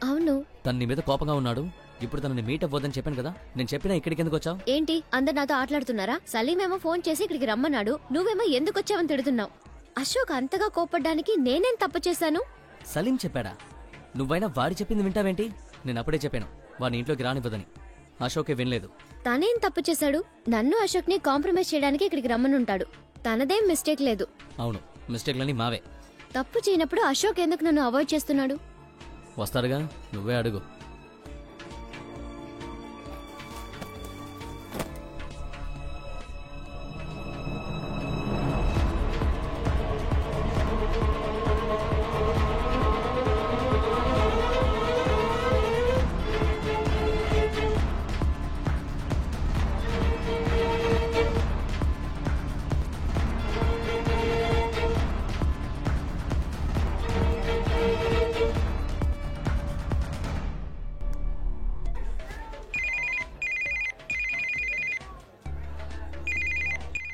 అవును. తన నీ మీద కోపంగా ఉన్నాడు. ఇప్పుడు తనని మీట్ అవ్వదని చెప్పాను కదా. నేను చెప్పినా ఇక్కడికి ఎందుకు వచ్చావు? ఏంటి అందరు నాతో ఆటలాడుతున్నారా? సలీమేమో ఫోన్ చేసి ఇక్కడికి రమ్మన్నాడు, నువ్వేమో ఎందుకు వచ్చావని తిడుతున్నావు. అశోక్ అంతగా కోపడ్డానికి నేనేం తప్పు చేశాను? సలీం చెప్పాడా? నువ్వైనా వాడి చెప్పింది వింటావేంటి? నేను అప్పుడే చెప్పాను వాడిని ఇంట్లోకి రానివ్వదని. అశోకే వినలేదు. తనేం తప్పు చేశాడు? నన్ను అశోక్ ని కాంప్రమైజ్ చేయడానికి ఇక్కడికి రమ్మనుంటాడు. తనదేం మిస్టేక్ లేదు. అవును, మిస్టేక్లని మావే. తప్పు చేయనప్పుడు అశోక్ ఎందుకు నన్ను అవాయిడ్ చేస్తున్నాడు? వస్తాడుగా, నువ్వే అడుగు.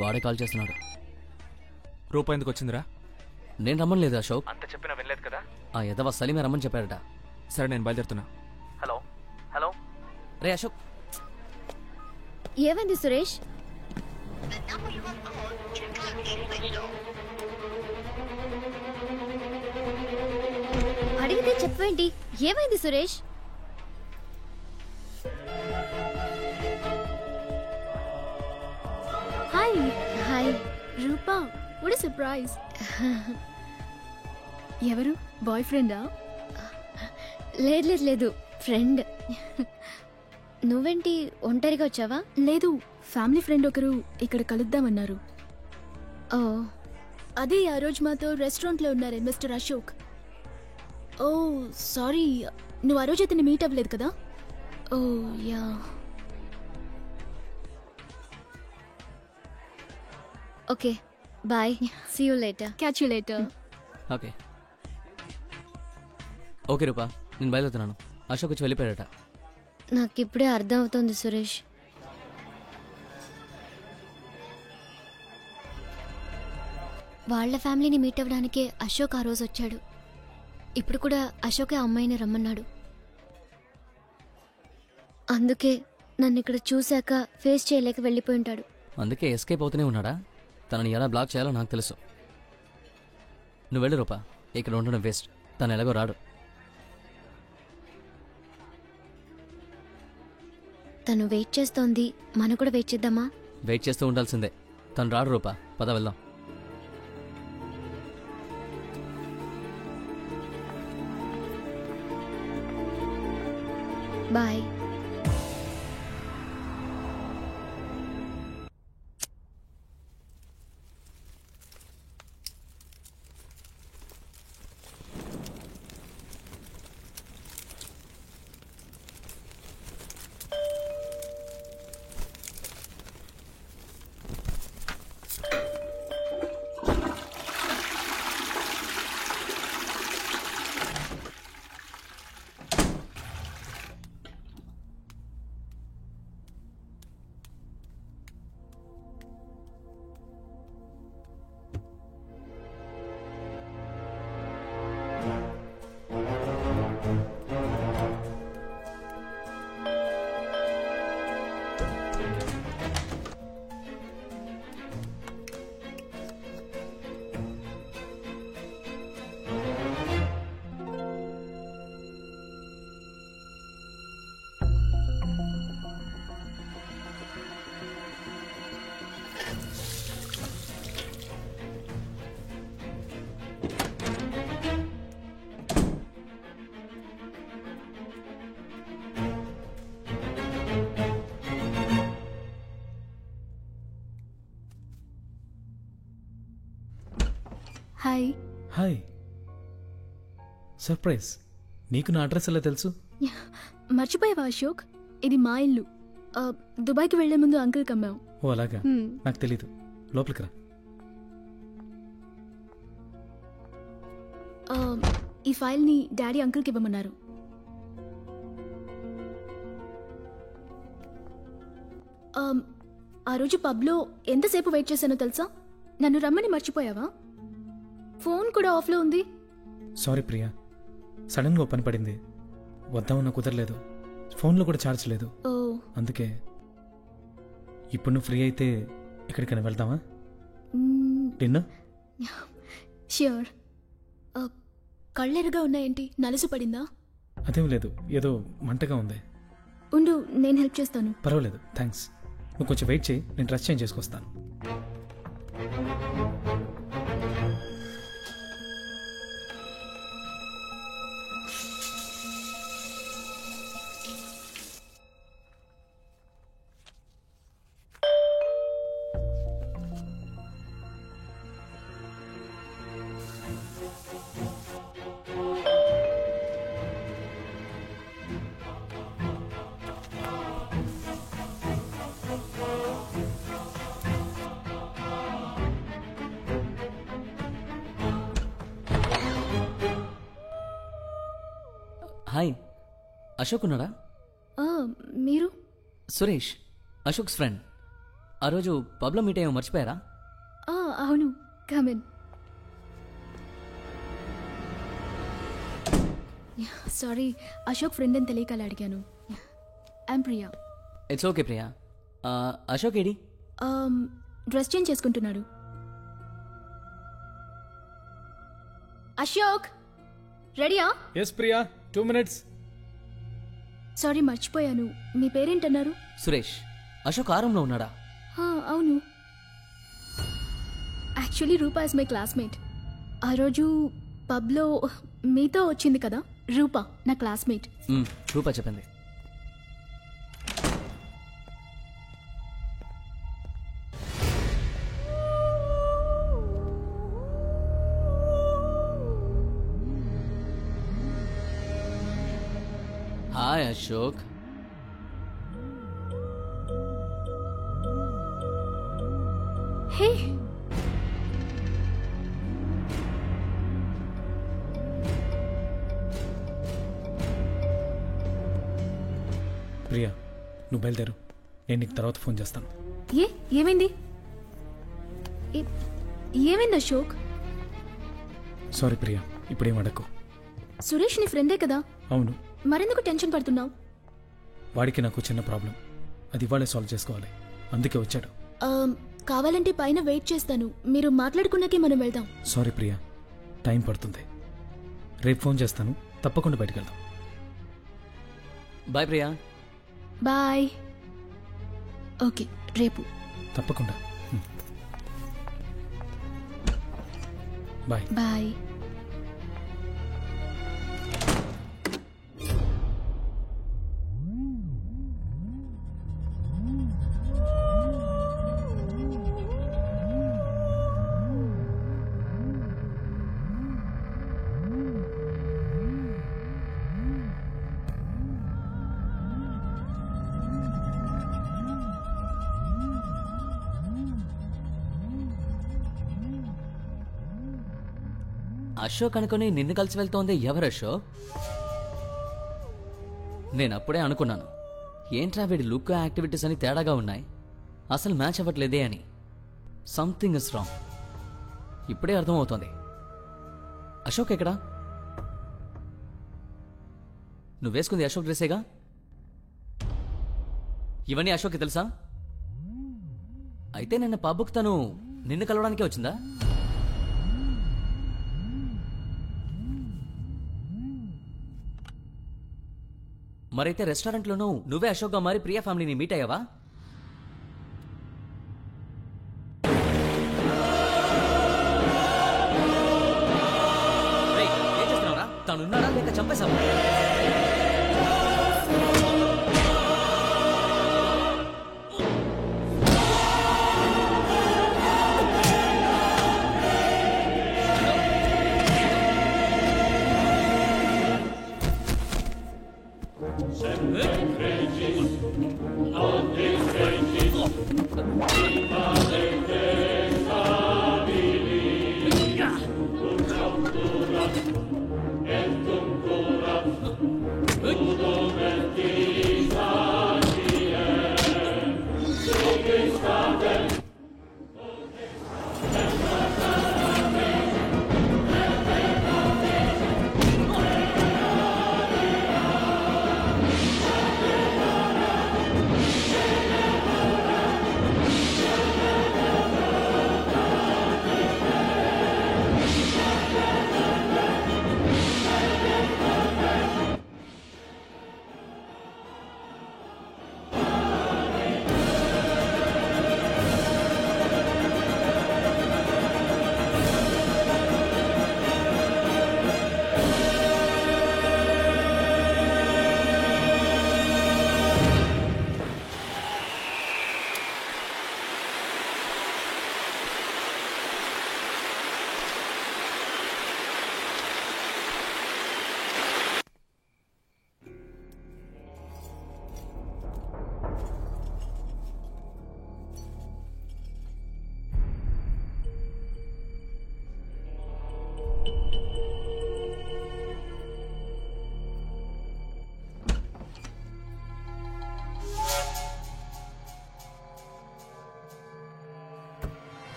వాడే కాల్ చేస్తున్నాడు. రూపా ఎందుకు వచ్చిందిరా? నేను రమ్మలేదు అశోక్. అంత చెప్పినా వినలేదు కదా. ఆ ఎదవ సలీమే రమ్మని చెప్పాడట. సరే నేను బయలుదేరుతున్నా. హలో హలో రే అశోక్. ఏమైంది సురేష్? అడిగితే చెప్పేంటి? ఏమైంది Suresh? Hi hi Rupa, what a surprise. ఎవరు? బాయ్ ఫ్రెండా? లేదు లేదు లేదు, ఫ్రెండ్. నువ్వేంటి ఒంటరిగా వచ్చావా? లేదు, ఫ్యామిలీ ఫ్రెండ్ ఒకరు ఇక్కడ కలుద్దామన్నారు. ఓ అదే ఆ రోజు మాతో రెస్టారెంట్లో ఉన్నారే మిస్టర్ అశోక్. ఓ సారీ, నువ్వు ఆ రోజు అతన్ని మీట్ అవ్వలేదు కదా. Oh yeah. Okay bye, see you later. Catch you later. Okay okay Rupa, నేను బయలుదేరుతున్నాను. అశోక్ వచ్చి వెళ్ళిపోయాడట. నాకిప్పుడే అర్థం అవుతోంది సురేష్. వాళ్ళ ఫ్యామిలీని మీట్ అవ్వడానికే అశోక్ ఆ రోజు వచ్చాడు. ఇప్పుడు కూడా అశోకే ఆ అమ్మాయిని రమ్మన్నాడు. అందుకే నన్ను ఇక్కడ చూశాక ఫేస్ చేయలేక వెళ్ళిపోయి ఉంటాడు. అందుకే ఎస్కేప్ అవుతూనే ఉన్నాడా? తనని ఎలా బ్లాక్ చేయాలో నాకు తెలుసు. నువ్వు వెళ్ళు రూపా, ఇక్కడ ఉండడం వేస్ట్. తను ఎలాగో రాడు. తను వెయిట్ చేస్తోంది, మనం కూడా వెయిట్ చేద్దామా? వెయిట్ చేస్తూ ఉండాల్సిందే. తను రాడు రూపా, పద వెళ్దాం. బాయ్. హాయ్. హాయ్. సర్ప్రైజ్. నీకు నా అడ్రస్ ఎలా తెలుసు? మర్చిపోయావా అశోక్? ఇది మా ఇల్లు. దుబాయ్కి వెళ్లే ముందు అంకుల్కి అమ్మాం. ఓ అలాగా, నాకు తెలీదు. లోపలికి రా. ఈ ఫైల్ని డాడీ అంకుల్కి ఇవ్వమన్నారు. ఆ రోజు పబ్లో ఎంతసేపు వెయిట్ చేశానో తెలుసా? నన్ను రమ్మని మర్చిపోయావా? ఫోన్ కూడా ఆఫ్లో ఉంది. సారీ ప్రియా, సడన్గా ఓపెన్ పడింది. వద్దామన్నా కుదరలేదు. ఫోన్లో కూడా ఛార్జ్ లేదు. ఓ అందుకే ఇప్పుడు నువ్వు ఫ్రీ అయితే ఎక్కడికైనా వెళ్దామా? డిన్నర్? ష్యూర్. కళ్ళెరుగా ఉన్నాయేంటి? నలుసు పడిందా? అదేం లేదు, ఏదో మంటగా ఉంది. ఉండు, నేను హెల్ప్ చేస్తాను. పర్వాలేదు, థ్యాంక్స్. నువ్వు కొంచెం వెయిట్ చేయి, నేను డ్రెస్ చేంజ్ చేసుకొస్తాను. హాయ్, అశోక్ ఉన్నాడా? మీరు? సురేష్, అశోక్స్ ఫ్రెండ్. ఆ రోజు పబ్లో మీట్ అయ్యో మర్చిపోయారా? అవును, కమిన్. సారీ, అశోక్ ఫ్రెండ్ అని తెలియక అలా అడిగాను. I'm Priya. It's okay Priya. Ashok AD? Dress change చేసుకుంటున్నాడు. అశోక్ రెడీయా? Yes Priya, 2 minutes. సారీ, మర్చిపోయాను. మీ పేరేంటన్నారు? సురేష్. అశోక్ ఆ రూమ్లో ఉన్నాడా? అవును. Actually Rupa is my classmate. ఆ రోజు పబ్లో మీతో వచ్చింది కదా రూపా, నా క్లాస్మేట్. రూపా చెప్పింది. హాయ్ అశోక్. హే, ప్రియా, నువ్వు బయలుదేరు, నేను నీకు తర్వాత ఫోన్ చేస్తాను. ఏమైంది? ఏమైంది అశోక్? సారీ ప్రియా, ఇప్పుడేం అడక్కు. సురేష్ నీ ఫ్రెండే కదా? అవును. మరెందుకు టెన్షన్ పడుతున్నావు? వాడికి నాకు చిన్న ప్రాబ్లం, అది ఇవాళే సాల్వ్ చేసుకోవాలి, అందుకే వచ్చాడు. కావాలంటే పైన వెయిట్ చేస్తాను. మీరు మాట్లాడుకున్నాకే మనం వెళ్దాం. సారీ ప్రియా, టైం పడుతుంది. రేపు ఫోన్ చేస్తాను, తప్పకుండా బయటికి వెళ్దాం. బాయ్ ప్రియా. బాయ్. ఓకే, రేపు తప్పకుండా. బాయ్. బాయ్. అశోక్ అనుకుని నిన్ను కలిసి వెళ్తోంది ఎవరు అశోక్? నేను అప్పుడే అనుకున్నాను, ఏంట్రా వీడి లుక్ యాక్టివిటీస్ అని తేడాగా ఉన్నాయి, అసలు మ్యాచ్ అవ్వట్లేదే అని. Something is wrong. ఇప్పుడే అర్థమవుతోంది. అశోక్ ఎక్కడా? నువ్వు వేసుకుంది అశోక్ డ్రెస్సేగా? ఇవన్నీ అశోక్కి తెలుసా? అయితే నిన్న పబ్కి తను నిన్ను కలవడానికే వచ్చిందా? మరైతే రెస్టారెంట్లోనూ నువ్వే అశోక్గా మారి ప్రియా ఫ్యామిలీని మీట్ అయ్యావా? ఏం చేస్తున్నావురా? తనున్నాడా లేక చంపేశావా?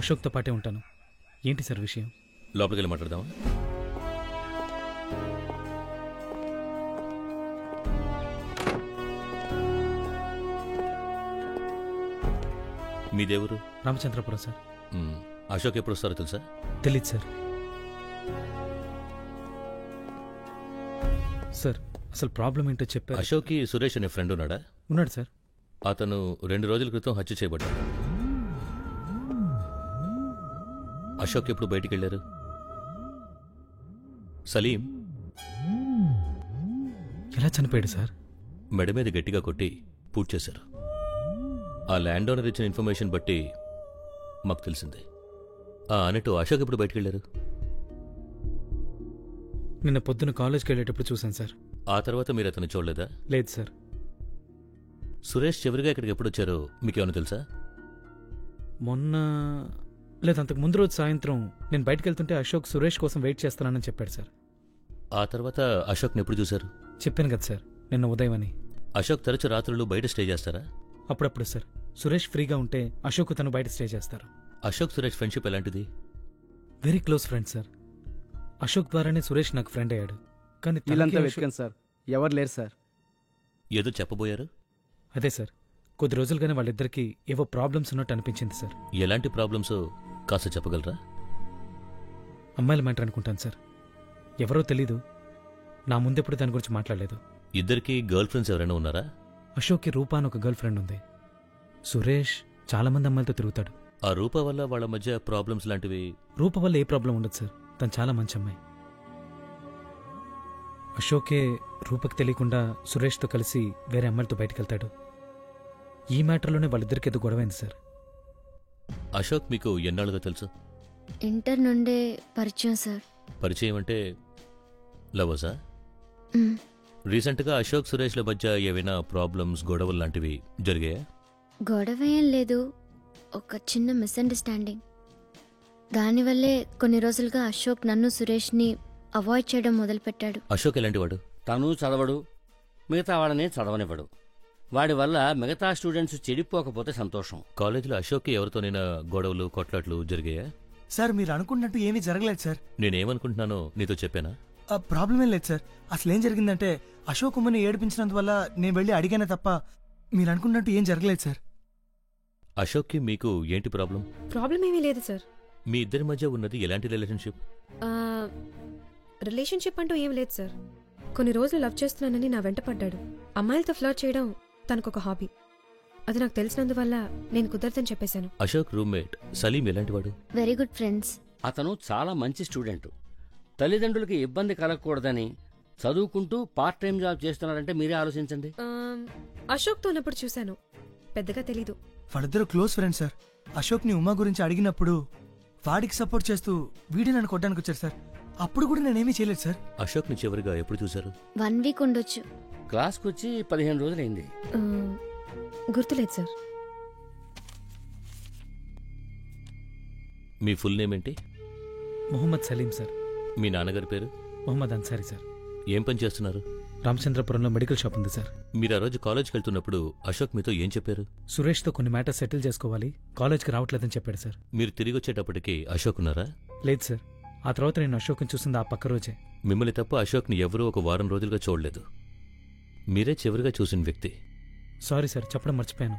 అశోక్తో పాటే ఉంటాను. ఏంటి సార్ విషయం? లోపలికి వెళ్ళి మాట్లాడదామా? మీ దేవురు? రామచంద్రపురం సార్. అశోక్ ఎప్పుడు వస్తారో తెలుసా? తెలీదు సార్. సార్ అసలు ప్రాబ్లం ఏంటో చెప్పారు. అశోక్కి సురేష్ అనే ఫ్రెండ్ ఉన్నాడా? ఉన్నాడు సార్. అతను 2 రోజుల క్రితం హత్య చేయబడ్డాడు. అశోక్ ఎప్పుడు బయటికి వెళ్ళారు? సలీం ఎలా చనిపోయాడు సార్? మెడ మీద గట్టిగా కొట్టి పూర్తి చేశారు. ఆ ల్యాండ్ ఓనర్ ఇచ్చిన ఇన్ఫర్మేషన్ బట్టి మాకు తెలిసింది. అన్నట్టు అశోక్ ఎప్పుడు బయటికి వెళ్ళారు? నిన్న పొద్దున కాలేజ్కి వెళ్ళేటప్పుడు చూశాను సార్. ఆ తర్వాత మీరు అతను చూడలేదా? లేదు సార్. సురేష్ చివరిగా ఇక్కడికి ఎప్పుడు వచ్చారో మీకేమైనా తెలుసా? మొన్న లేదు, అంతకు ముందు రోజు సాయంత్రం నేను బయటకు వెళ్తుంటే అశోక్ సురేష్ కోసం వెయిట్ చేస్తున్నానని చెప్పాడు సార్. ఆ తర్వాత అశోక్ని ఎప్పుడు చూశారు? చెప్పాను కదా సార్, నిన్న ఉదయం అని. అశోక్ తరచు రాత్రులు బయట స్టే చేస్తారా? అప్పుడప్పుడు సార్. సురేష్ ఫ్రీగా ఉంటే అశోక్ తను బయట స్టే చేస్తారు. అశోక్ సురేష్ ఫ్రెండ్షిప్ ఎలాంటిది? Very close friend sir. Ashok ద్వారానే సురేష్ నాకు ఫ్రెండ్ అయ్యాడు. కానీ వీళ్ళంతా వెతికాను సార్, ఎవరు లేరు సార్. ఏదో చెప్పబోయారు? అదే సార్, కొద్ది రోజులుగానే వాళ్ళిద్దరికీ ఏవో ప్రాబ్లమ్స్ ఉన్నట్టు అనిపించింది సార్. ఎలాంటి ప్రాబ్లమ్స్ కాస్త చెప్పగలరా? అమ్మాయిల మ్యాటర్ అనుకుంటాను సార్. ఎవరో తెలీదు, నా ముందెప్పుడు దాని గురించి మాట్లాడలేదు. ఇద్దరికి గర్ల్ ఫ్రెండ్స్ ఎవరైనా ఉన్నారా? అశోక్కి రూపా అని ఒక గర్ల్ ఫ్రెండ్ ఉంది. సురేష్ చాలా మంది అమ్మాయిలతో తిరుగుతాడు. ఆ రూప వల్ల వాళ్ళ మధ్య ప్రాబ్లమ్స్ లాంటివి? రూప వల్ల ఏ ప్రాబ్లం ఉండదు సార్, తను చాలా మంచి అమ్మాయి. అశోకే రూపకి తెలియకుండా సురేష్తో కలిసి వేరే అమ్మాయిలతో బయటకు వెళ్తాడు. ఈ మ్యాటర్లోనే వాళ్ళిద్దరికి ఏదో గొడవైంది సార్. అశోక్ మీకు ఎన్నాళ్ళుగా తెలుసు? ఇంటర్ నుండే పరిచయం సార్. పరిచయం అంటే లవర్సా? రీసెంట్గా అశోక్ సురేష్ల మధ్య ఏవైనా ప్రాబ్లమ్స్, గొడవలు లాంటివి జరిగాయా? గొడవ ఏం లేదు, ఒక చిన్న మిస్అండర్స్టాండింగ్. దానివల్లే కొన్ని రోజులుగా అశోక్ నన్ను సురేష్ని అవాయిడ్ చేయడం మొదలుపెట్టాడు. అశోక్ ఎలాంటి వాడు? తను చదవడు, మిగతా వాళ్ళని చదవనివ్వడు. వాడి వల్ల మిగతా స్టూడెంట్స్ చెడిపోకపోతే సంతోషం. కాలేజీలో అశోక్కి ఎవరితోనైనా గొడవలు, కొట్లాట్లు జరిగాయా? సార్ మీరు అనుకున్నట్టు ఏమీ జరగలేదు సార్. నేనేమనుకుంటున్నానో నీతో చెప్పానా? ప్రాబ్లం ఏం లేదు సార్. అసలు ఏం జరిగిందంటే అశోక్ ఉమ్మని ఏడిపించినందువల్ల నేను వెళ్ళి అడిగానే తప్ప మీరు అనుకున్నట్టు ఏం జరగలేదు సార్. అశోక్కి మీకు ఏంటి ప్రాబ్లం? ప్రాబ్లం ఏమీ లేదు సార్. మీ ఇద్దరి మధ్య ఉన్నది ఎలాంటి రిలేషన్షిప్? రిలేషన్షిప్ అంటూ ఏం లేదు సార్. కొన్ని రోజులు లవ్ చేస్తున్నానని నా వెంట పడ్డాడు. అమ్మాయిలతో ఫ్లర్ట్ చేయడం తనకొక హాబీ. అది నాకు తెలిసినందువల్ల నేను కుదరదని చెప్పేశాను. అశోక్ రూమ్మేట్ సలీం ఎలాంటివాడు? Very good friends. అతను చాలా మంచి స్టూడెంట్. తల్లిదండ్రులకి ఇబ్బంది కలగకూడదని చదువుకుంటూ పార్ట్ టైం జాబ్ చేస్తున్నాడంటే మీరే ఆలోచించండి. అశోక్తో ఉన్నప్పుడు చూశాను, పెద్దగా తెలీదు. వాళ్ళిద్దరూ క్లోజ్ ఫ్రెండ్స్ సార్. అశోక్ని ఉమా గురించి అడిగినప్పుడు వాడికి సపోర్ట్ చేస్తూ వీడి నన్ను కొట్టడానికి వచ్చారు సార్. అప్పుడు కూడా నేనేమీ చేయలేదు సార్. అశోక్ని చివరిగా ఎప్పుడు చూశారు? 1 వీక్ ఉండొచ్చు. క్లాస్కి వచ్చి 15 రోజులైంది. గుర్తులేదు సార్. మీ ఫుల్ నేమ్ ఏంటి? మొహమ్మద్ సలీం సార్. మీ నాన్నగారి పేరు? మొహమ్మద్ అన్సారీ సార్. ఏం పని చేస్తున్నారు? రామచంద్రపురంలో మెడికల్ షాప్ ఉంది సార్. మీరు ఆ రోజు కాలేజ్కి వెళ్తున్నప్పుడు అశోక్ మీతో ఏం చెప్పారు? సురేష్తో కొన్ని మ్యాటర్స్ సెటిల్ చేసుకోవాలి, కాలేజ్కి రావట్లేదని చెప్పాడు సార్. మీరు తిరిగి వచ్చేటప్పటికి అశోక్ ఉన్నారా? లేదు సార్. ఆ తర్వాత నేను అశోక్ని చూసింది ఆ పక్క రోజే. మిమ్మల్ని తప్ప అశోక్ని ఎవరూ ఒక వారం రోజులుగా చూడలేదు. మీరే చివరిగా చూసిన వ్యక్తి. సారీ సార్, చెప్పడం మర్చిపోయాను.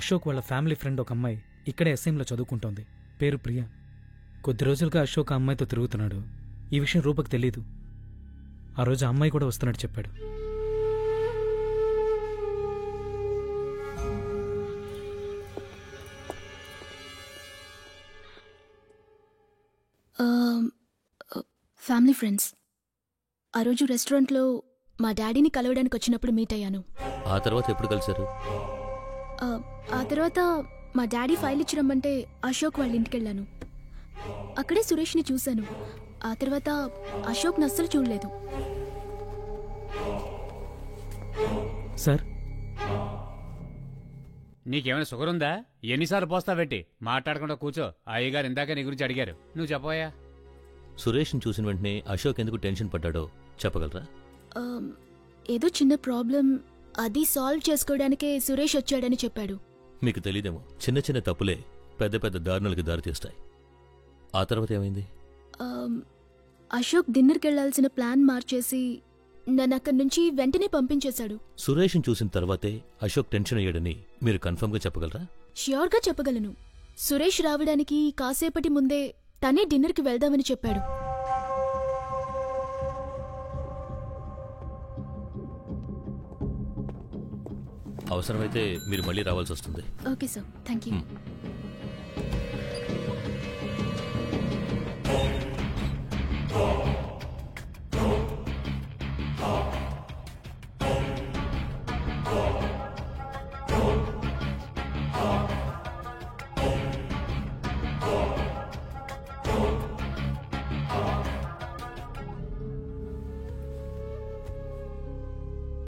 అశోక్ వాళ్ళ ఫ్యామిలీ ఫ్రెండ్ ఒక అమ్మాయి ఇక్కడే ఎస్ఎంలో చదువుకుంటోంది, పేరు ప్రియా. కొద్ది రోజులుగా అశోక్ ఆ అమ్మాయితో తిరుగుతున్నాడు. ఈ విషయం రూపకు తెలీదు. ఆ రోజు ఆ అమ్మాయి కూడా వస్తున్నట్టు చెప్పాడు. Family friends. ఆ రోజు రెస్టారెంట్లో మా డాడీని కలవడానికి వచ్చినప్పుడు మీట్ అయ్యాను. ఆ తర్వాత ఎప్పుడు కలిశారు? ఆ తర్వాత మా డాడీ ఫైల్ ఇచ్చి రమ్మంటే అశోక్ వాళ్ళ ఇంటికి వెళ్ళాను. అక్కడే సురేష్ని చూశాను. ఆ తర్వాత అశోక్ని అస్సలు చూడలేదు. సార్, నీకేమైనా షుగర్ ఉందా? ఎన్నిసార్లు పోస్తా పెట్టి మాట్లాడకుండా కూర్చో. అయ్యగారు ఇందాక నీ గురించి అడిగారు, నువ్వు చెప్పోయా. సురేష్ని చూసిన వెంటనే అశోక్ ఎందుకు టెన్షన్ పడ్డాడో చెప్పగలరా? ఏదో చిన్న ప్రాబ్లం, అది సాల్వ్ చేసుకోవడానికే సురేష్ వచ్చాడని చెప్పాడు. మీకు తెలీదేమో, చిన్న చిన్న తప్పులే పెద్ద పెద్ద దారుణాలకి దారితీస్తాయి. ఆ తర్వాత ఏమైంది? అశోక్ డిన్నర్కి వెళ్లాల్సిన ప్లాన్ మార్చేసి నన్ను అక్కడి నుంచి వెంటనే పంపించేశాడు. సురేష్ని చూసిన తర్వాతే అశోక్ టెన్షన్ అయ్యాడని మీరు కన్ఫర్మ్గా చెప్పగలరా? ష్యూర్గా చెప్పగలను. సురేష్ రావడానికి కాసేపటి ముందే తనే డిన్నర్కి వెళ్దామని చెప్పాడు. అవసరమైతే మీరు మళ్ళీ రావాల్సి వస్తుంది. Okay sir, thank you.